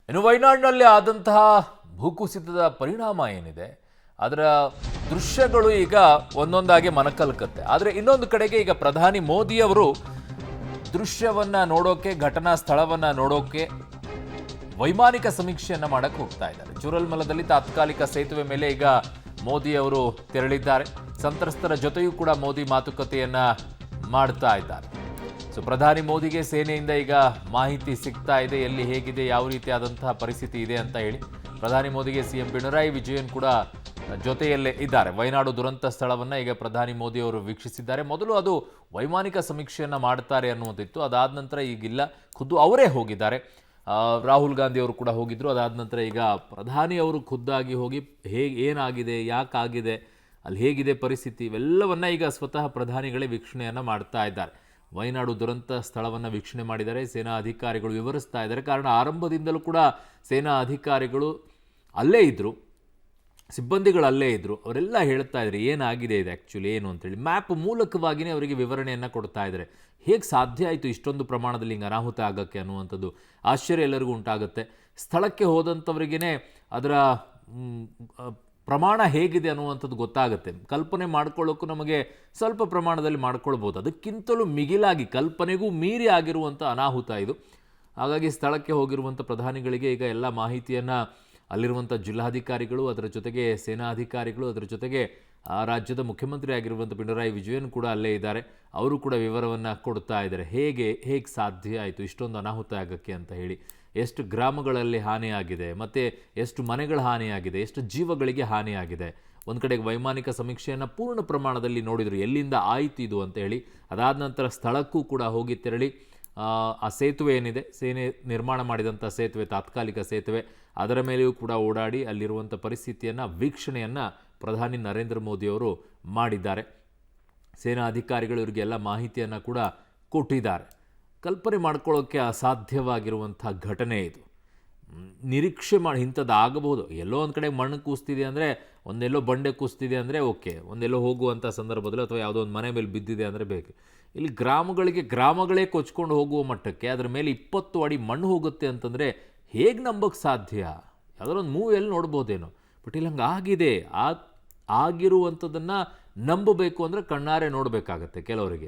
ಇನ್ನು ವಯನಾಡಿನಲ್ಲಿ ಆದಂತಹ ಭೂಕುಸಿತದ ಪರಿಣಾಮ ಏನಿದೆ ಅದರ ದೃಶ್ಯಗಳು ಈಗ ಒಂದೊಂದಾಗಿ ಮನಕಲಕತ್ತೆ. ಆದರೆ ಇನ್ನೊಂದು ಕಡೆಗೆ ಈಗ ಪ್ರಧಾನಿ ಮೋದಿ ಅವರು ದೃಶ್ಯವನ್ನ ನೋಡೋಕೆ, ಘಟನಾ ಸ್ಥಳವನ್ನ ನೋಡೋಕೆ ವೈಮಾನಿಕ ಸಮೀಕ್ಷೆಯನ್ನ ಮಾಡಕ್ಕೆ ಹೋಗ್ತಾ ಇದ್ದಾರೆ. ಚೂರಲ್ಮಲದಲ್ಲಿ ತಾತ್ಕಾಲಿಕ ಸೇತುವೆ ಮೇಲೆ ಈಗ ಮೋದಿ ಅವರು ತೆರಳಿದ್ದಾರೆ. ಸಂತ್ರಸ್ತರ ಜೊತೆಯೂ ಕೂಡ ಮೋದಿ ಮಾತುಕತೆಯನ್ನ ಮಾಡ್ತಾ ಇದ್ದಾರೆ. ಸೊ ಪ್ರಧಾನಿ ಮೋದಿಗೆ ಸೇನೆಯಿಂದ ಈಗ ಮಾಹಿತಿ ಸಿಗ್ತಾ ಇದೆ, ಎಲ್ಲಿ ಹೇಗಿದೆ, ಯಾವ ರೀತಿಯಾದಂತಹ ಪರಿಸ್ಥಿತಿ ಇದೆ ಅಂತ ಹೇಳಿ. ಪ್ರಧಾನಿ ಮೋದಿಗೆ ಸಿಎಂ ಪಿಣರಾಯಿ ವಿಜಯನ್ ಕೂಡ ಜೊತೆಯಲ್ಲೇ ಇದ್ದಾರೆ. ವಯನಾಡು ದುರಂತ ಸ್ಥಳವನ್ನು ಈಗ ಪ್ರಧಾನಿ ಮೋದಿ ಅವರು ವೀಕ್ಷಿಸಿದ್ದಾರೆ. ಮೊದಲು ಅದು ವೈಮಾನಿಕ ಸಮೀಕ್ಷೆಯನ್ನು ಮಾಡ್ತಾರೆ ಅನ್ನುವಂತಿತ್ತು. ಅದಾದ ನಂತರ ಈಗಿಲ್ಲ, ಖುದ್ದು ಅವರೇ ಹೋಗಿದ್ದಾರೆ. ರಾಹುಲ್ ಗಾಂಧಿ ಅವರು ಕೂಡ ಹೋಗಿದ್ರು. ಅದಾದ ನಂತರ ಈಗ ಪ್ರಧಾನಿ ಅವರು ಖುದ್ದಾಗಿ ಹೋಗಿ ಏನಾಗಿದೆ, ಯಾಕಾಗಿದೆ, ಅಲ್ಲಿ ಹೇಗಿದೆ ಪರಿಸ್ಥಿತಿ, ಇವೆಲ್ಲವನ್ನ ಈಗ ಸ್ವತಃ ಪ್ರಧಾನಿಗಳೇ ವೀಕ್ಷಣೆಯನ್ನು ಮಾಡ್ತಾ ಇದ್ದಾರೆ. ವಯನಾಡು ದುರಂತ ಸ್ಥಳವನ್ನು ವೀಕ್ಷಣೆ ಮಾಡಿದ್ದಾರೆ. ಸೇನಾ ಅಧಿಕಾರಿಗಳು ವಿವರಿಸ್ತಾ ಇದ್ದಾರೆ. ಕಾರಣ ಆರಂಭದಿಂದಲೂ ಕೂಡ ಸೇನಾ ಅಧಿಕಾರಿಗಳು ಅಲ್ಲೇ ಇದ್ದರು, ಸಿಬ್ಬಂದಿಗಳು ಅಲ್ಲೇ ಇದ್ದರು. ಅವರೆಲ್ಲ ಹೇಳ್ತಾ ಇದ್ದಾರೆ ಏನಾಗಿದೆ ಇದು ಆ್ಯಕ್ಚುಲಿ ಏನು ಅಂತೇಳಿ. ಮ್ಯಾಪ್ ಮೂಲಕವಾಗಿಯೇ ಅವರಿಗೆ ವಿವರಣೆಯನ್ನು ಕೊಡ್ತಾ ಇದ್ದಾರೆ. ಹೇಗೆ ಸಾಧ್ಯ ಆಯಿತು ಇಷ್ಟೊಂದು ಪ್ರಮಾಣದಲ್ಲಿ ಹಿಂಗೆ ಅನಾಹುತ ಆಗೋಕ್ಕೆ ಅನ್ನುವಂಥದ್ದು ಆಶ್ಚರ್ಯ ಎಲ್ಲರಿಗೂ ಉಂಟಾಗುತ್ತೆ. ಸ್ಥಳಕ್ಕೆ ಹೋದಂಥವರಿಗೇ ಅದರ ಪ್ರಮಾಣ ಹೇಗಿದೆ ಅನ್ನುವಂಥದ್ದು ಗೊತ್ತಾಗುತ್ತೆ. ಕಲ್ಪನೆ ಮಾಡ್ಕೊಳ್ಳೋಕ್ಕೂ ನಮಗೆ ಸ್ವಲ್ಪ ಪ್ರಮಾಣದಲ್ಲಿ ಮಾಡ್ಕೊಳ್ಬೋದು. ಅದಕ್ಕಿಂತಲೂ ಮಿಗಿಲಾಗಿ ಕಲ್ಪನೆಗೂ ಮೀರಿ ಆಗಿರುವಂಥ ಅನಾಹುತ ಇದು. ಹಾಗಾಗಿ ಸ್ಥಳಕ್ಕೆ ಹೋಗಿರುವಂಥ ಪ್ರಧಾನಿಗಳಿಗೆ ಈಗ ಎಲ್ಲ ಮಾಹಿತಿಯನ್ನು ಅಲ್ಲಿರುವಂಥ ಜಿಲ್ಲಾಧಿಕಾರಿಗಳು, ಅದರ ಜೊತೆಗೆ ಸೇನಾಧಿಕಾರಿಗಳು, ಅದರ ಜೊತೆಗೆ ಆ ರಾಜ್ಯದ ಮುಖ್ಯಮಂತ್ರಿ ಆಗಿರುವಂಥ ಪಿಣರಾಯಿ ವಿಜಯನ್ ಕೂಡ ಅಲ್ಲೇ ಇದ್ದಾರೆ. ಅವರು ಕೂಡ ವಿವರವನ್ನು ಕೊಡ್ತಾ ಇದ್ದಾರೆ. ಹೇಗೆ ಸಾಧ್ಯ ಆಯಿತು ಇಷ್ಟೊಂದು ಅನಾಹುತ ಆಗೋಕ್ಕೆ ಅಂತ ಹೇಳಿ. ಎಷ್ಟು ಗ್ರಾಮಗಳಲ್ಲಿ ಹಾನಿಯಾಗಿದೆ, ಮತ್ತು ಎಷ್ಟು ಮನೆಗಳ ಹಾನಿಯಾಗಿದೆ, ಎಷ್ಟು ಜೀವಗಳಿಗೆ ಹಾನಿಯಾಗಿದೆ. ಒಂದು ಕಡೆಗೆ ವೈಮಾನಿಕ ಸಮೀಕ್ಷೆಯನ್ನು ಪೂರ್ಣ ಪ್ರಮಾಣದಲ್ಲಿ ನೋಡಿದರು, ಎಲ್ಲಿಂದ ಆಯಿತು ಇದು ಅಂತ ಹೇಳಿ. ಅದಾದ ನಂತರ ಸ್ಥಳಕ್ಕೂ ಕೂಡ ಹೋಗಿ ತೆರಳಿ ಆ ಸೇತುವೆ ಏನಿದೆ, ಸೇನೆ ನಿರ್ಮಾಣ ಮಾಡಿದಂಥ ಸೇತುವೆ, ತಾತ್ಕಾಲಿಕ ಸೇತುವೆ, ಅದರ ಮೇಲೆಯೂ ಕೂಡ ಓಡಾಡಿ ಅಲ್ಲಿರುವಂಥ ಪರಿಸ್ಥಿತಿಯನ್ನು ವೀಕ್ಷಣೆಯನ್ನು ಪ್ರಧಾನಿ ನರೇಂದ್ರ ಮೋದಿಯವರು ಮಾಡಿದ್ದಾರೆ. ಸೇನಾ ಅಧಿಕಾರಿಗಳು ಇವರಿಗೆಲ್ಲ ಮಾಹಿತಿಯನ್ನು ಕೂಡ ಕೊಟ್ಟಿದ್ದಾರೆ. ಕಲ್ಪನೆ ಮಾಡ್ಕೊಳ್ಳೋಕ್ಕೆ ಅಸಾಧ್ಯವಾಗಿರುವಂಥ ಘಟನೆ ಇದು. ನಿರೀಕ್ಷೆ ಮಾಡಿ ಇಂಥದ್ದು ಆಗಬಹುದು. ಎಲ್ಲೋ ಒಂದು ಕಡೆ ಮಣ್ಣು ಕೂಸ್ತಿದೆ ಅಂದರೆ, ಒಂದೆಲ್ಲೋ ಬಂಡೆ ಕೂಸ್ತಿದೆ ಅಂದರೆ ಓಕೆ, ಒಂದೆಲ್ಲೋ ಹೋಗುವಂಥ ಸಂದರ್ಭದಲ್ಲಿ ಅಥವಾ ಯಾವುದೋ ಒಂದು ಮನೆ ಮೇಲೆ ಬಿದ್ದಿದೆ ಅಂದರೆ ಬೇಕು. ಇಲ್ಲಿ ಗ್ರಾಮಗಳೇ ಕೊಚ್ಕೊಂಡು ಹೋಗುವ ಮಟ್ಟಕ್ಕೆ ಅದರ ಮೇಲೆ 20 ಅಡಿ ಮಣ್ಣು ಹೋಗುತ್ತೆ ಅಂತಂದರೆ ಹೇಗೆ ನಂಬೋಕ್ಕೆ ಸಾಧ್ಯ? ಯಾವುದೋ ಒಂದು ಮೂವಿಯಲ್ಲಿ ನೋಡ್ಬೋದೇನೋ, ಬಟ್ ಇಲ್ಲಿ ಹಂಗೆ ಆಗಿದೆ. ಆಗಿರುವಂಥದ್ದನ್ನು ನಂಬಬೇಕು ಅಂದರೆ ಕಣ್ಣಾರೆ ನೋಡಬೇಕಾಗತ್ತೆ ಕೆಲವರಿಗೆ.